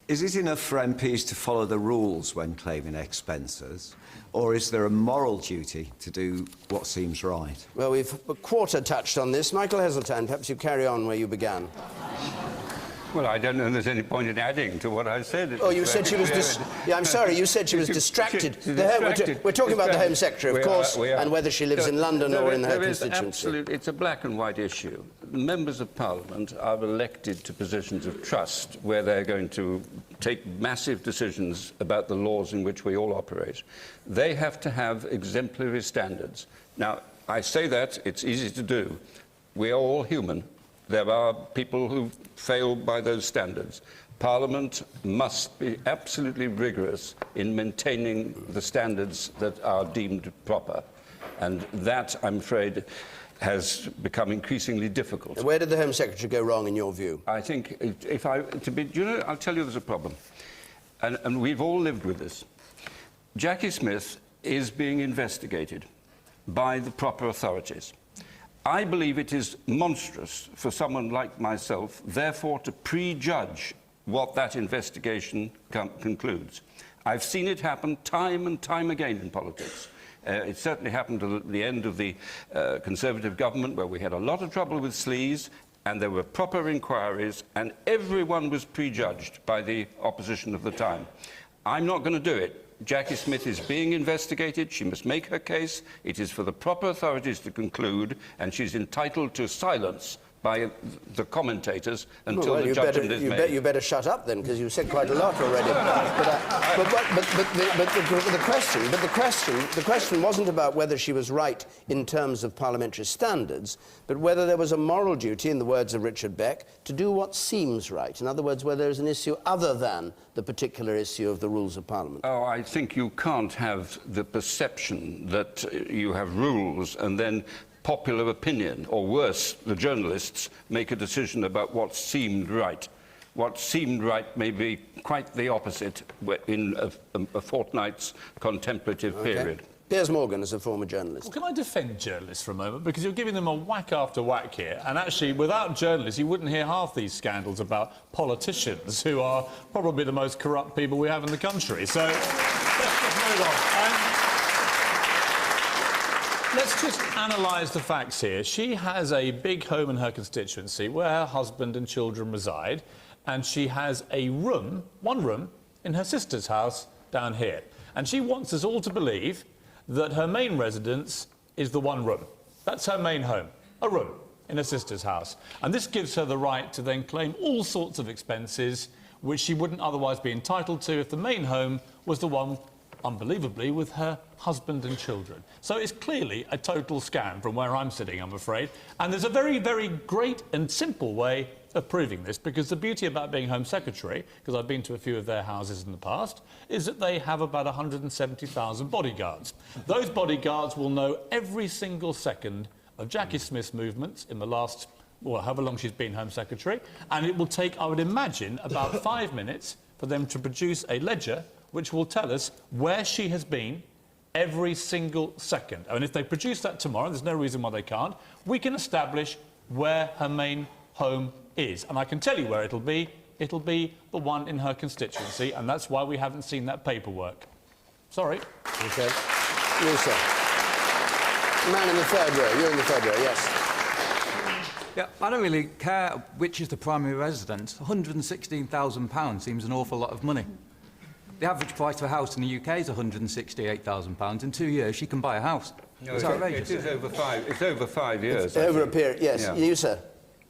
Is it enough for MPs to follow the rules when claiming expenses, or is there a moral duty to do what seems right? Well, we've a quarter touched on this. Michael Heseltine, perhaps you carry on where you began. Well, I don't know if there's any point in adding to what I said. Oh, you said she was... Yeah, I'm sorry, you said she was distracted. We're talking about the Home Secretary, of course, and whether she lives in London or in her constituency. It's a black and white issue. Members of Parliament are elected to positions of trust where they're going to take massive decisions about the laws in which we all operate. They have to have exemplary standards. Now, I say that, it's easy to do. We are all human. There are people who fail by those standards. Parliament must be absolutely rigorous in maintaining the standards that are deemed proper. And that, I'm afraid, has become increasingly difficult. Where did the Home Secretary go wrong, in your view? I think, you know, I'll tell you there's a problem. And we've all lived with this. Jacqui Smith is being investigated by the proper authorities. I believe it is monstrous for someone like myself, therefore, to prejudge what that investigation concludes. I've seen it happen time and time again in politics. It certainly happened at the end of the Conservative government, where we had a lot of trouble with sleaze, and there were proper inquiries, and everyone was prejudged by the opposition of the time. I'm not going to do it. Jacqui Smith is being investigated. She must make her case. It is for the proper authorities to conclude, and she's entitled to silence by the commentators until the judgment is made. You better shut up then, because you said quite a lot already. The question wasn't about whether she was right in terms of parliamentary standards, but whether there was a moral duty, in the words of Richard Beck, to do what seems right. In other words, whether there's an issue other than the particular issue of the rules of Parliament. Oh, I think you can't have the perception that you have rules and then popular opinion, or worse, the journalists, make a decision about what seemed right. What seemed right may be quite the opposite in a fortnight's contemplative period. Piers Morgan, as a former journalist. Well, can I defend journalists for a moment? Because you're giving them a whack after whack here, and actually, without journalists, you wouldn't hear half these scandals about politicians, who are probably the most corrupt people we have in the country. So, let's just move on. Let's just analyse the facts here. She has a big home in her constituency where her husband and children reside, and she has a room, one room, in her sister's house down here. And she wants us all to believe that her main residence is the one room. That's her main home, a room in her sister's house. And this gives her the right to then claim all sorts of expenses which she wouldn't otherwise be entitled to if the main home was the one, unbelievably, with her husband and children. So it's clearly a total scam from where I'm sitting, I'm afraid. And there's a very, very great and simple way of proving this, because the beauty about being Home Secretary, because I've been to a few of their houses in the past, is that they have about 170,000 bodyguards. Those bodyguards will know every single second of Jacqui Smith's movements in the last, well, however long she's been Home Secretary, and it will take, I would imagine, about 5 minutes for them to produce a ledger which will tell us where she has been every single second. And if they produce that tomorrow, there's no reason why they can't, we can establish where her main home is. And I can tell you where it'll be. It'll be the one in her constituency, and that's why we haven't seen that paperwork. Sorry. OK. You, sir. The man in the third row. You're in the third row, yes. Yeah, I don't really care which is the primary residence. £116,000 seems an awful lot of money. The average price of a house in the UK is £168,000. In 2 years, she can buy a house. No, it's outrageous. It is over 5. It's over 5 years. It's over a period, yes. Yeah. You, sir.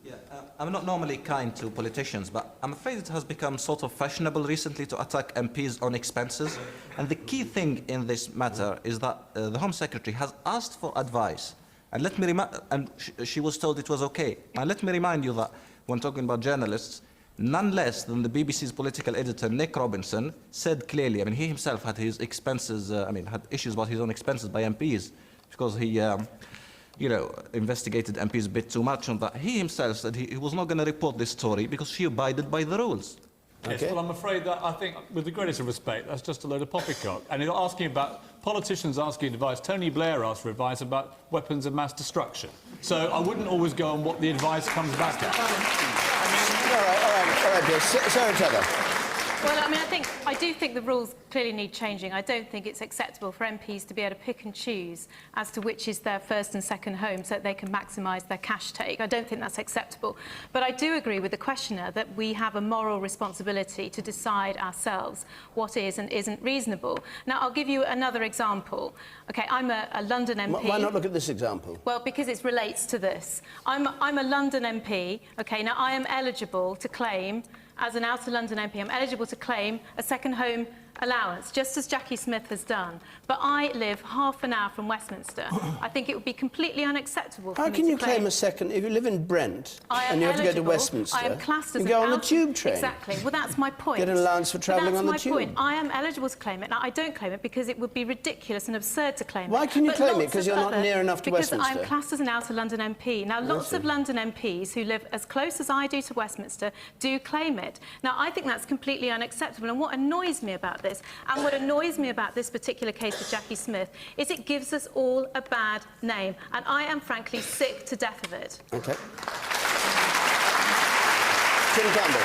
Yeah, I'm not normally kind to politicians, but I'm afraid it has become sort of fashionable recently to attack MPs on expenses. And the key thing in this matter is that the Home Secretary has asked for advice. And let me remind, she was told it was OK. And let me remind you that when talking about journalists, none less than the BBC's political editor, Nick Robinson, said clearly, I mean, he himself had his expenses, had issues about his own expenses by MPs, because he, you know, investigated MPs a bit too much on that. He himself said he was not going to report this story because she abided by the rules. Yes, well, I'm afraid that, I think, with the greatest of respect, that's just a load of poppycock. And you're asking about politicians asking advice. Tony Blair asked for advice about weapons of mass destruction. So I wouldn't always go on what the advice comes back to. All right, Bill. Sarah Tether. Well, I mean, I do think the rules clearly need changing. I don't think it's acceptable for MPs to be able to pick and choose as to which is their first and second home so that they can maximise their cash take. I don't think that's acceptable. But I do agree with the questioner that we have a moral responsibility to decide ourselves what is and isn't reasonable. Now, I'll give you another example. OK, I'm a London MP. Why not look at this example? Well, because it relates to this. I'm a London MP. OK, now I am eligible to claim, as an outer London MP, I'm eligible to claim a second home allowance, just as Jacqui Smith has done. But I live half an hour from Westminster. I think it would be completely unacceptable for me to claim... How can you claim a second... If you live in Brent and you have to go to Westminster, I am classed as you go on the tube train. Exactly. Well, that's my point. Get an allowance for travelling on the tube. That's my point. I am eligible to claim it. Now, I don't claim it because it would be ridiculous and absurd to claim it. Why can you claim it? Because you're not near enough to Westminster? Because I'm classed as an outer London MP. Now, lots of London MPs who live as close as I do to Westminster do claim it. Now, I think that's completely unacceptable. And what annoys me about this, and what annoys me about this particular case with Jacqui Smith, is it gives us all a bad name. And I am, frankly, sick to death of it. OK. Tim Campbell.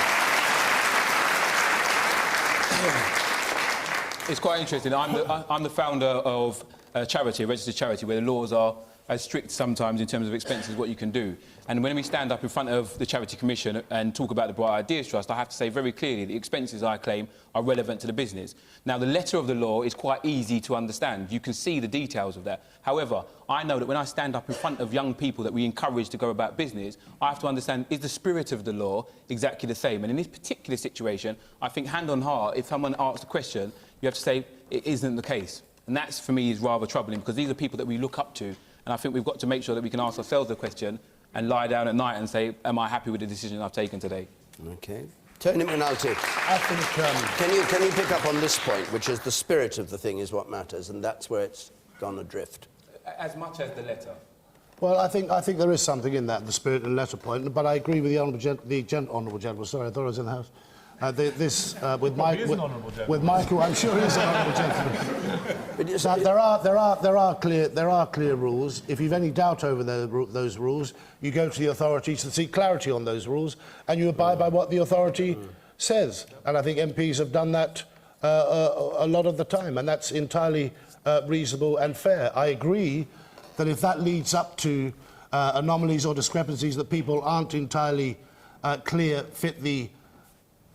It's quite interesting. I'm the founder of a charity, a registered charity, where the laws are as strict sometimes in terms of expenses, what you can do. And when we stand up in front of the Charity Commission and talk about the Bright Ideas Trust, I have to say very clearly the expenses I claim are relevant to the business. Now, the letter of the law is quite easy to understand. You can see the details of that. However, I know that when I stand up in front of young people that we encourage to go about business, I have to understand, is the spirit of the law exactly the same? And in this particular situation, I think, hand on heart, if someone asks a question, you have to say, it isn't the case. And that's, for me, is rather troubling, because these are people that we look up to. And I think we've got to make sure that we can ask ourselves the question and lie down at night and say, am I happy with the decision I've taken today? OK. Tony McNulty. I think... Can you pick up on this point, which is the spirit of the thing is what matters, and that's where it's gone adrift? As much as the letter. Well, I think there is something in that, the spirit of the letter point, but I agree with the honourable gentleman. Sorry, I thought I was in the House. With Michael, I'm sure he is an honourable gentleman. But there are clear rules. If you've any doubt over those rules, you go to the authorities to seek clarity on those rules, and you abide by what the authority says. And I think MPs have done that a lot of the time, and that's entirely reasonable and fair. I agree that if that leads up to anomalies or discrepancies that people aren't entirely clear fit the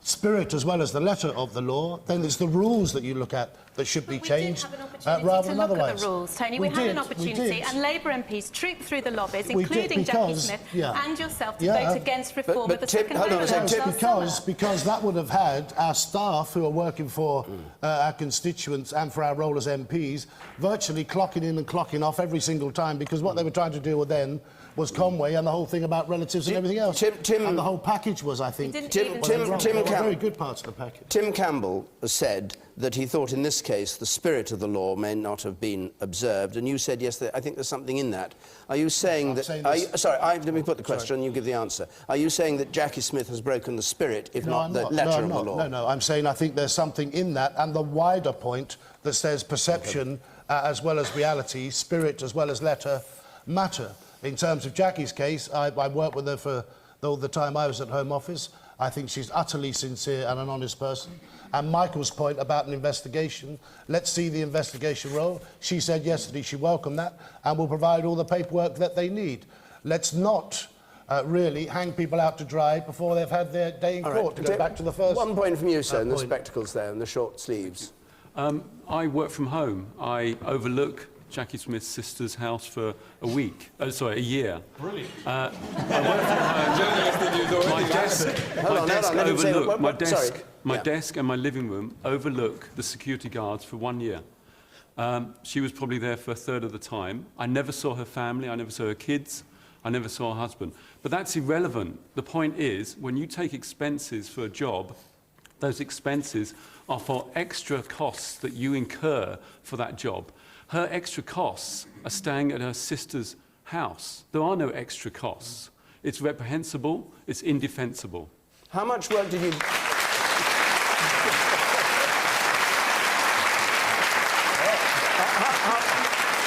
spirit as well as the letter of the law, then it's the rules that you look at that should be changed rather than otherwise. We did have an opportunity to look at the rules, Tony. We had an opportunity, and Labour MPs trooped through the lobbies, including Jacqui Smith and yourself, to vote against reform of the second home allowance. Because that would have had our staff who are working for our constituents and for our role as MPs virtually clocking in and clocking off every single time, because what they were trying to deal with then was Conway and the whole thing about relatives and everything else. And the whole package was, I think... very good parts of the package. Tim Campbell said that he thought in this case the spirit of the law may not have been observed, and you said, yes, I think there's something in that. Are you saying that... let me put the question and you give the answer. Are you saying that Jacqui Smith has broken the spirit, if not the letter of the law? No, I'm saying I think there's something in that, and the wider point that says perception as well as reality, spirit as well as letter, matter. In terms of Jacqui's case, I worked with her for all the time I was at Home Office. I think she's utterly sincere and an honest person. And Michael's point about an investigation, let's see the investigation roll. She said yesterday she welcomed that and will provide all the paperwork that they need. Let's not really hang people out to dry before they've had their day in court, to go back to the first... One point from you, sir, and the spectacles there and the short sleeves. I work from home. I overlook Jacqui Smith's sister's house for a week. A year. Brilliant. I work from home. My desk and my living room overlook the security guards for 1 year. She was probably there for a third of the time. I never saw her family. I never saw her kids. I never saw her husband. But that's irrelevant. The point is, when you take expenses for a job, those expenses are for extra costs that you incur for that job. Her extra costs are staying at her sister's house. There are no extra costs. It's reprehensible. It's indefensible. How much work did you...